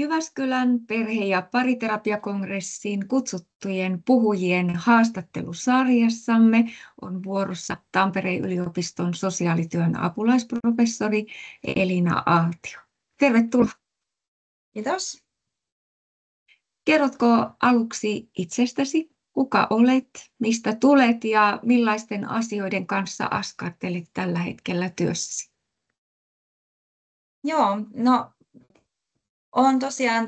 Jyväskylän perhe- ja pariterapiakongressiin kutsuttujen puhujien haastattelusarjassamme on vuorossa Tampereen yliopiston sosiaalityön apulaisprofessori Elina Aaltio. Tervetuloa. Kiitos. Kerrotko aluksi itsestäsi, kuka olet, mistä tulet ja millaisten asioiden kanssa askartelet tällä hetkellä työssäsi? Joo, olen tosiaan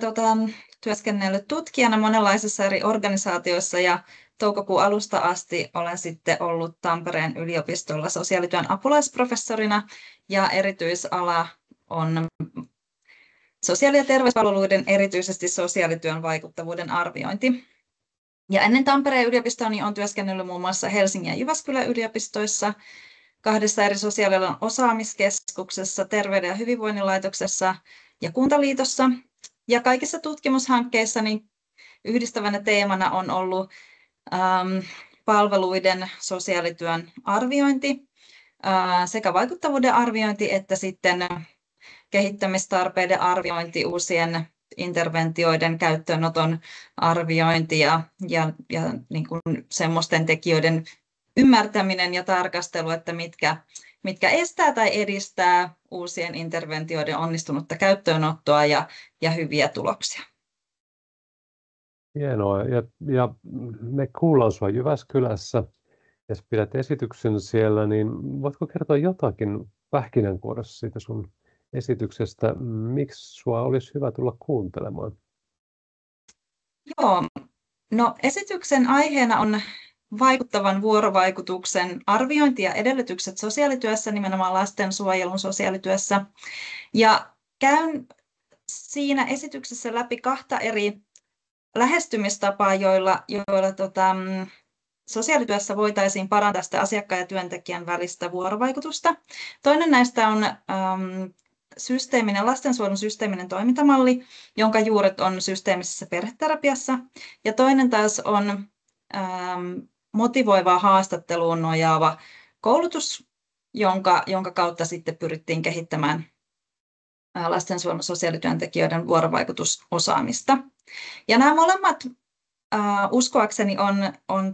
työskennellyt tutkijana monenlaisissa eri organisaatioissa ja toukokuun alusta asti olen sitten ollut Tampereen yliopistolla sosiaalityön apulaisprofessorina ja erityisala on sosiaali- ja terveyspalveluiden, erityisesti sosiaalityön vaikuttavuuden arviointi. Ja ennen Tampereen yliopistoa niin olen työskennellyt muun muassa Helsingin ja Jyväskylän yliopistoissa, 2 eri sosiaalialan osaamiskeskuksessa, Terveyden ja hyvinvoinnin laitoksessa ja Kuntaliitossa. Ja kaikissa tutkimushankkeissa niin yhdistävänä teemana on ollut palveluiden sosiaalityön arviointi, sekä vaikuttavuuden arviointi että sitten kehittämistarpeiden arviointi, uusien interventioiden käyttöönoton arviointi ja niin kuin semmoisten tekijöiden ymmärtäminen ja tarkastelu, että mitkä estää tai edistää uusien interventioiden onnistunutta käyttöönottoa ja hyviä tuloksia. Hienoa. Ja me kuullaan sinua Jyväskylässä, ja pidät esityksen siellä, niin voitko kertoa jotakin pähkinänkuoressa siitä sun esityksestä? Miksi sinua olisi hyvä tulla kuuntelemaan? Joo, esityksen aiheena on vaikuttavan vuorovaikutuksen arviointi ja edellytykset sosiaalityössä, nimenomaan lastensuojelun sosiaalityössä. Ja käyn siinä esityksessä läpi 2 eri lähestymistapaa, joilla sosiaalityössä voitaisiin parantaa sitä asiakkaan ja työntekijän välistä vuorovaikutusta. Toinen näistä on lastensuojelun systeeminen toimintamalli, jonka juuret on systeemisessä perheterapiassa. Ja toinen taas on motivoivaa haastatteluun nojaava koulutus, jonka kautta sitten pyrittiin kehittämään lastensuojelun sosiaalityöntekijöiden vuorovaikutusosaamista. Ja nämä molemmat uskoakseni on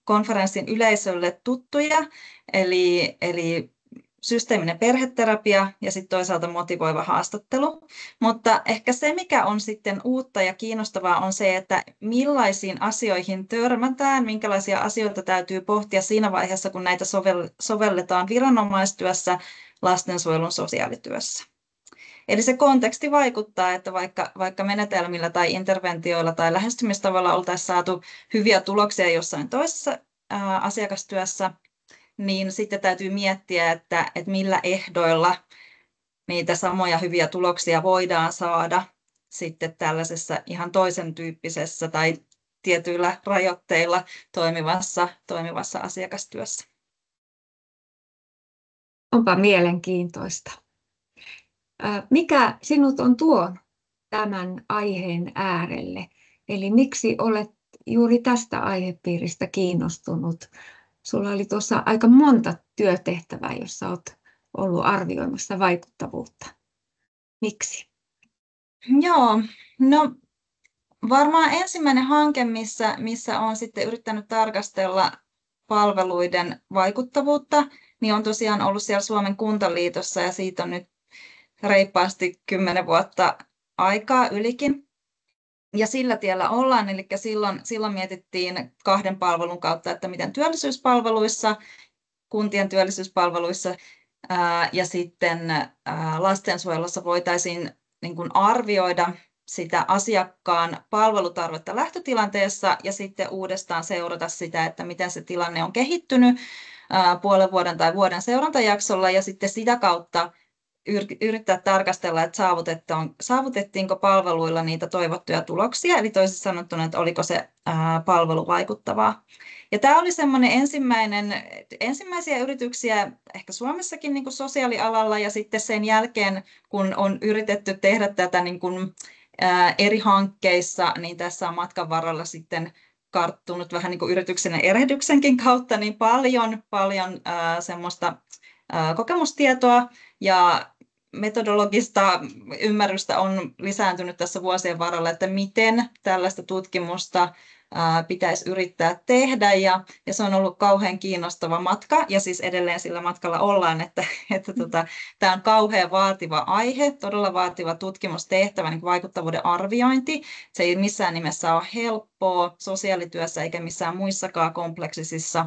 konferenssin yleisölle tuttuja, eli systeeminen perheterapia ja sitten toisaalta motivoiva haastattelu. Mutta ehkä se, mikä on sitten uutta ja kiinnostavaa, on se, että millaisiin asioihin törmätään, minkälaisia asioita täytyy pohtia siinä vaiheessa, kun näitä sovelletaan viranomaistyössä, lastensuojelun sosiaalityössä. Eli se konteksti vaikuttaa, että vaikka menetelmillä tai interventioilla tai lähestymistavalla oltaisiin saatu hyviä tuloksia jossain toisessa asiakastyössä, niin sitten täytyy miettiä, että millä ehdoilla niitä samoja hyviä tuloksia voidaan saada sitten tällaisessa ihan toisen tyyppisessä tai tietyillä rajoitteilla toimivassa asiakastyössä. Onpa mielenkiintoista. Mikä sinut on tuonut tämän aiheen äärelle? Eli miksi olet juuri tästä aihepiiristä kiinnostunut? Sulla oli tuossa aika monta työtehtävää, jossa olet ollut arvioimassa vaikuttavuutta. Miksi? Joo, varmaan ensimmäinen hanke, missä olen sitten yrittänyt tarkastella palveluiden vaikuttavuutta, niin on tosiaan ollut siellä Suomen Kuntaliitossa ja siitä on nyt reippaasti 10 vuotta aikaa ylikin. Ja sillä tiellä ollaan, eli silloin mietittiin 2 palvelun kautta, että miten työllisyyspalveluissa, kuntien työllisyyspalveluissa ja sitten lastensuojelussa voitaisiin niin kuin arvioida sitä asiakkaan palvelutarvetta lähtötilanteessa ja sitten uudestaan seurata sitä, että miten se tilanne on kehittynyt puolen vuoden tai vuoden seurantajaksolla ja sitten sitä kautta yrittää tarkastella, että saavutettiinko palveluilla niitä toivottuja tuloksia, eli toisin sanottuna, että oliko se palvelu vaikuttavaa. Ja tämä oli semmoinen ensimmäisiä yrityksiä ehkä Suomessakin niin kuin sosiaalialalla, ja sitten sen jälkeen, kun on yritetty tehdä tätä niin kuin, eri hankkeissa, niin tässä on matkan varrella sitten karttunut vähän niin kuin yrityksen erehdyksenkin kautta niin paljon semmoista kokemustietoa, metodologista ymmärrystä on lisääntynyt tässä vuosien varrella, että miten tällaista tutkimusta pitäisi yrittää tehdä, ja se on ollut kauhean kiinnostava matka, ja siis edelleen sillä matkalla ollaan, että tämä on kauhean vaativa aihe, todella vaativa tutkimustehtävä, niin vaikuttavuuden arviointi. Se ei missään nimessä ole helppoa sosiaalityössä eikä missään muissakaan kompleksisissa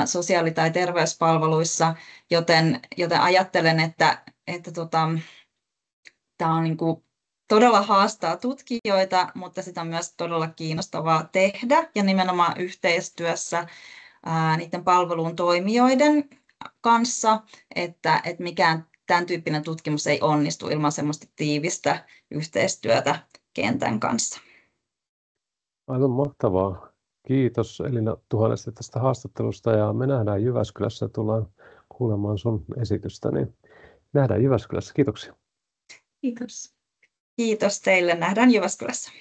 sosiaali- tai terveyspalveluissa, joten ajattelen, että tämä on niin kuin todella haastaa tutkijoita, mutta sitä on myös todella kiinnostavaa tehdä, ja nimenomaan yhteistyössä niiden palvelun toimijoiden kanssa, että mikään tämän tyyppinen tutkimus ei onnistu ilman semmoista tiivistä yhteistyötä kentän kanssa. Aivan mahtavaa. Kiitos Elina tuhannesti tästä haastattelusta, ja me nähdään Jyväskylässä ja tullaan kuulemaan sun esitystä, niin nähdään Jyväskylässä. Kiitoksia. Kiitos. Kiitos teille. Nähdään Jyväskylässä.